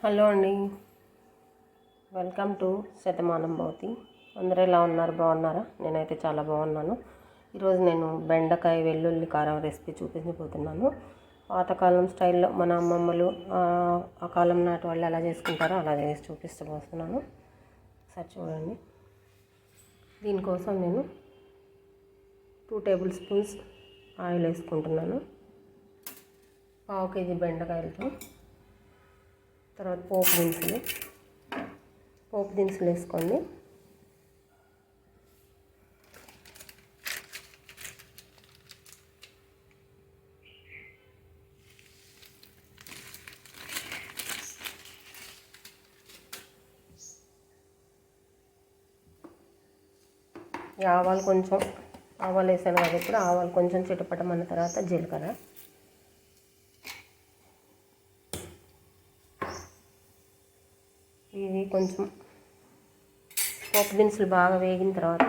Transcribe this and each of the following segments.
Hello అండి, welcome to Shatamanam Bhavati. అందరూ ఎలా ఉన్నారు? బాగున్నారా? నేనైతే చాలా బాగున్నాను. ఈరోజు నేను బెండకాయ వెల్లుల్లి కారం రెసిపీ చూపించబోతున్నాను. పాతకాలం స్టైల్లో మన అమ్మమ్మలు ఆ కాలం నాటి వాళ్ళు ఎలా చేసుకుంటారో అలా చేసి చూపిస్తబోతున్నాను. ఒకసారి చూడండి. దీనికోసం నేను 2 టేబుల్ స్పూన్స్ ఆయిల్ వేసుకుంటున్నాను. 1/2 కేజీ బెండకాయలతో. తర్వాత పోపు దినుసులు వేసుకోండి. ఆవాలు వేసాను కదా, ఇప్పుడు ఆవాలు కొంచెం చిటపటమన్న తర్వాత జీలకర్ర, ఇవి కొంచెం పోపు దినుసులు బాగా వేగిన తర్వాత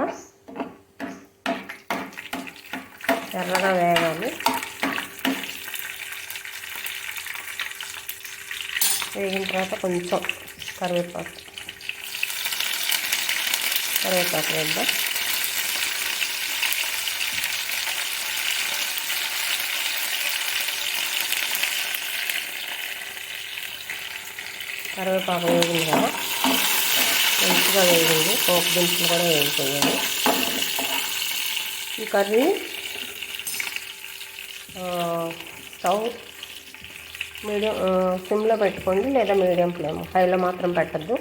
ఎర్రగా వేగాలి. వేగిన తర్వాత కొంచెం కరివేపాకు వేద్దాం. కరివేపాకు వేగింది కదా, మంచిగా వేగింది. పోపు దినుసులు కూడా వేగిపోయాయి. ఈ కర్రీ స్టవ్ మీడియం సిమ్లో పెట్టుకోండి, లేదా మీడియం ఫ్లేమ్. హైలో మాత్రం పెట్టద్దు.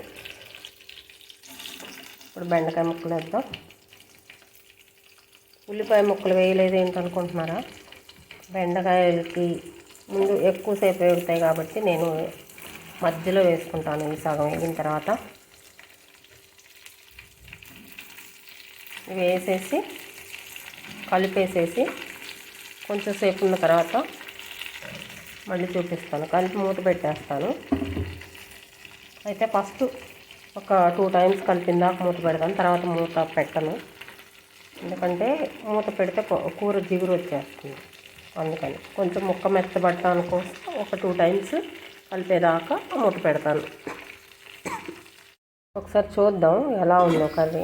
ఇప్పుడు బెండకాయ ముక్కలు వేద్దాం. ఉల్లిపాయ ముక్కలు వేయలేదు ఏంటనుకుంటున్నారా? బెండకాయలకి ముందు ఎక్కువసేపు వేగుతాయి కాబట్టి నేను మధ్యలో వేసుకుంటాను. ఈ సగం వేగిన తర్వాత వేసేసి కలిపేసేసి కొంచెం సేపు ఉన్న తర్వాత మళ్ళీ చూపిస్తాను. కలిపి మూత పెట్టేస్తాను. అయితే ఫస్ట్ ఒక 2 టైమ్స్ కలిపిందాక మూత పెడతాను, తర్వాత మూత పెట్టను. ఎందుకంటే మూత పెడితే కూర జిగురు వచ్చేస్తుంది. అందుకని కొంచెం ముక్క మెత్తబడటాని కోసం ఒక 2 టైమ్స్ కలిపేదాకా మూత పెడతాను. ఒకసారి చూద్దాం ఎలా ఉందో కర్రీ.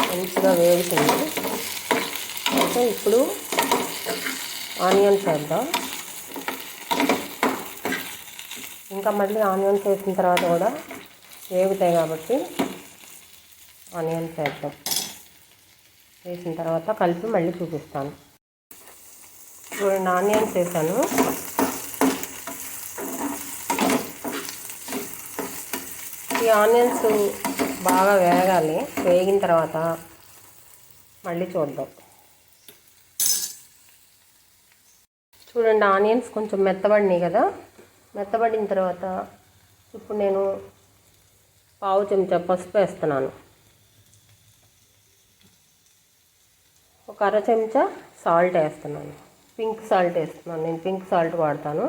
మంచిగా వేగుతుంది. అయితే ఇప్పుడు ఆనియన్స్ వేద్దాం. ఇంకా మళ్ళీ ఆనియన్స్ వేసిన తర్వాత కూడా వేగుతాయి కాబట్టి ఆనియన్స్ వేద్దాం. వేసిన తర్వాత కలిపి మళ్ళీ చూపిస్తాను. చూడండి, ఆనియన్స్ వేసాను. ఈ ఆనియన్స్ బాగా వేగాలి. వేగిన తర్వాత మళ్ళీ చూద్దాం. చూడండి, ఆనియన్స్ కొంచెం మెత్తబడినాయి కదా. మెత్తబడిన తర్వాత ఇప్పుడు నేను 1/2 చెంచా పసుపు వేస్తున్నాను. ఒక 1/2 చెంచా సాల్ట్ వేస్తున్నాను. పింక్ సాల్ట్ వేస్తున్నాను. నేను పింక్ సాల్ట్ వాడతాను.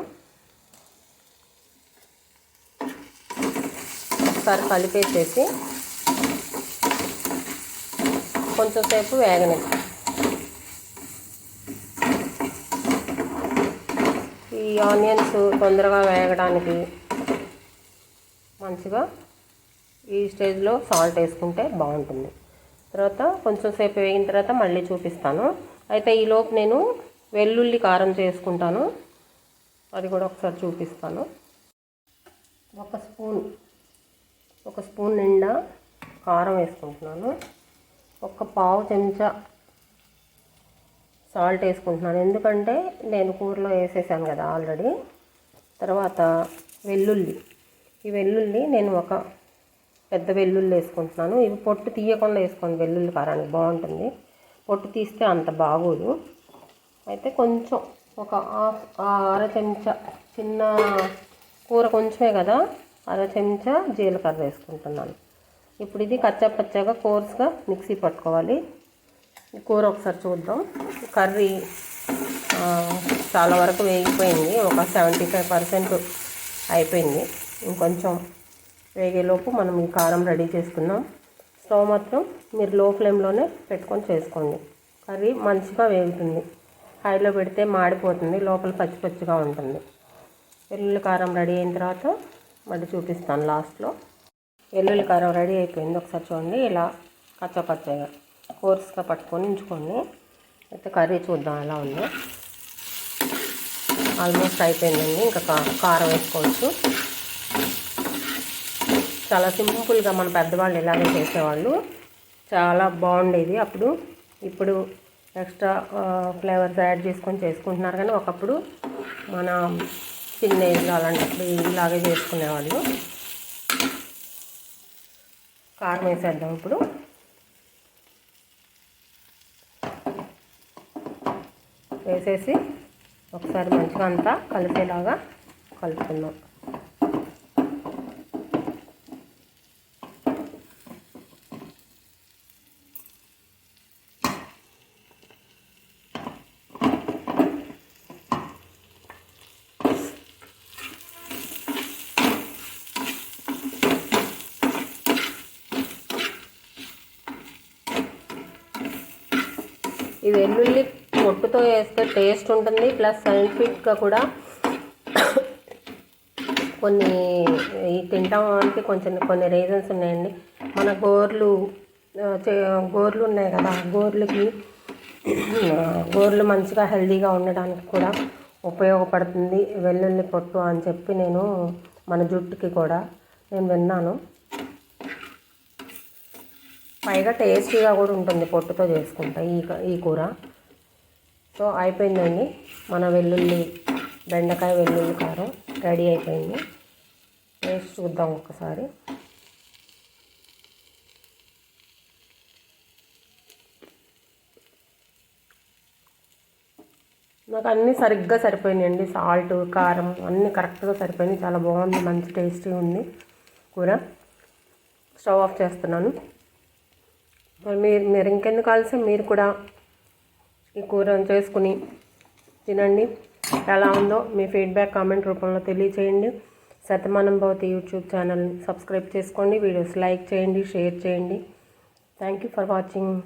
ఒకసారి కలిపేసేసి కొంచెం సేపు వేగనిస్తాను. ఈ ఆనియన్స్ తొందరగా వేగడానికి మంచిగా ఈ స్టేజ్లో సాల్ట్ వేసుకుంటే బాగుంటుంది. తర్వాత కొంచెం సేపు వేగిన తర్వాత మళ్ళీ చూపిస్తాను. అయితే ఈలోపు నేను వెల్లుల్లి కారం చేసుకుంటాను. అది కూడా ఒకసారి చూపిస్తాను. ఒక స్పూన్ నిండా కారం వేసుకుంటున్నాను. ఒక 1/2 చెంచా సాల్ట్ వేసుకుంటున్నాను. ఎందుకంటే నేను కూరలో వేసేసాను కదా ఆల్రెడీ. తర్వాత ఈ వెల్లుల్లి నేను ఒక పెద్ద వెల్లుల్లి వేసుకుంటున్నాను. ఇవి పొట్టు తీయకుండా వేసుకోండి. వెల్లుల్లి కారానికి బాగుంటుంది. పొట్టు తీస్తే అంత బాగోదు. అయితే కొంచెం ఒక 1/2 చెంచా, చిన్న కూర కొంచెమే కదా, 1/2 చెంచా జీలకర్ర వేసుకుంటున్నాను. ఇప్పుడు ఇది కచ్చాపచ్చాగా కోర్స్గా మిక్సీ పట్టుకోవాలి. ఈ కూర ఒకసారి చూద్దాం. కర్రీ చాలా వరకు వేగిపోయింది. ఒక 75% అయిపోయింది. ఇంకొంచెం వేగేలోపు మనం ఈ కారం రెడీ చేసుకుందాం. స్టవ్ మాత్రం మీరు లో ఫ్లేమ్లోనే పెట్టుకొని చేసుకోండి. కర్రీ మంచిగా వేగుతుంది. హైలో పెడితే మాడిపోతుంది, లోపల పచ్చి పచ్చిగా ఉంటుంది. వెల్లుల్లి కారం రెడీ అయిన తర్వాత మళ్ళీ చూపిస్తాను లాస్ట్లో. వెల్లుల్లి కారం రెడీ అయిపోయింది. ఒకసారి చూడండి, ఇలా కచ్చపచ్చగా కోర్స్గా పట్టుకొని ఉంచుకోండి. అయితే కర్రీ చూద్దాం ఎలా ఉందో. ఆల్మోస్ట్ అయిపోయిందండి. ఇంకా కారం వేసుకోవచ్చు. చాలా సింపుల్గా మన పెద్దవాళ్ళు ఇలాగే చేసేవాళ్ళు, చాలా బాగుండేది అప్పుడు. ఇప్పుడు ఎక్స్ట్రా ఫ్లేవర్స్ యాడ్ చేసుకొని చేసుకుంటున్నారు, కానీ ఒకప్పుడు మన చిన్న ఏజ్లో అలాంటప్పుడు ఇలాగే చేసుకునేవాళ్ళు. కారం వేసేద్దాం ఇప్పుడు. వేసేసి ఒకసారి మంచిగా అంతా కలిసేలాగా కలుపుకుందాం. ఈ వెల్లుల్లి పొట్టుతో వేస్తే టేస్ట్ ఉంటుంది, ప్లస్ సైంటిఫిక్గా కూడా కొన్ని తింటానికి కొన్ని రీజన్స్ ఉన్నాయండి. మన గోర్లు ఉన్నాయి కదా, గోర్లు మంచిగా హెల్తీగా ఉండడానికి కూడా ఉపయోగపడుతుంది వెల్లుల్లి పొట్టు అని చెప్పి మన జుట్టుకి కూడా నేను విన్నాను. పైగా టేస్టీగా కూడా ఉంటుంది పొట్టుతో చేసుకుంటా ఈ కూర. సో అయిపోయిందండి, మన బెండకాయ వెల్లుల్లి కారం రెడీ అయిపోయింది. టేస్ట్ చూద్దాం ఒకసారి. నాకు అన్నీ సరిగ్గా సరిపోయినాయండి. సాల్ట్, కారం అన్నీ కరెక్ట్గా సరిపోయినాయి. చాలా బాగుంది, మంచి టేస్టీ ఉంది కూర. స్టవ్ ఆఫ్ చేస్తున్నాను. మీరు ఇంకెందుకు ఆలస్యం, మీరు కూడా ఈ కూరను చేసుకుని తినండి. ఎలా ఉందో మీ ఫీడ్బ్యాక్ కామెంట్ రూపంలో తెలియచేయండి. శతమానం భవతి యూట్యూబ్ ఛానల్ని సబ్స్క్రైబ్ చేసుకోండి. వీడియోస్ లైక్ చేయండి, షేర్ చేయండి. Thank you for watching.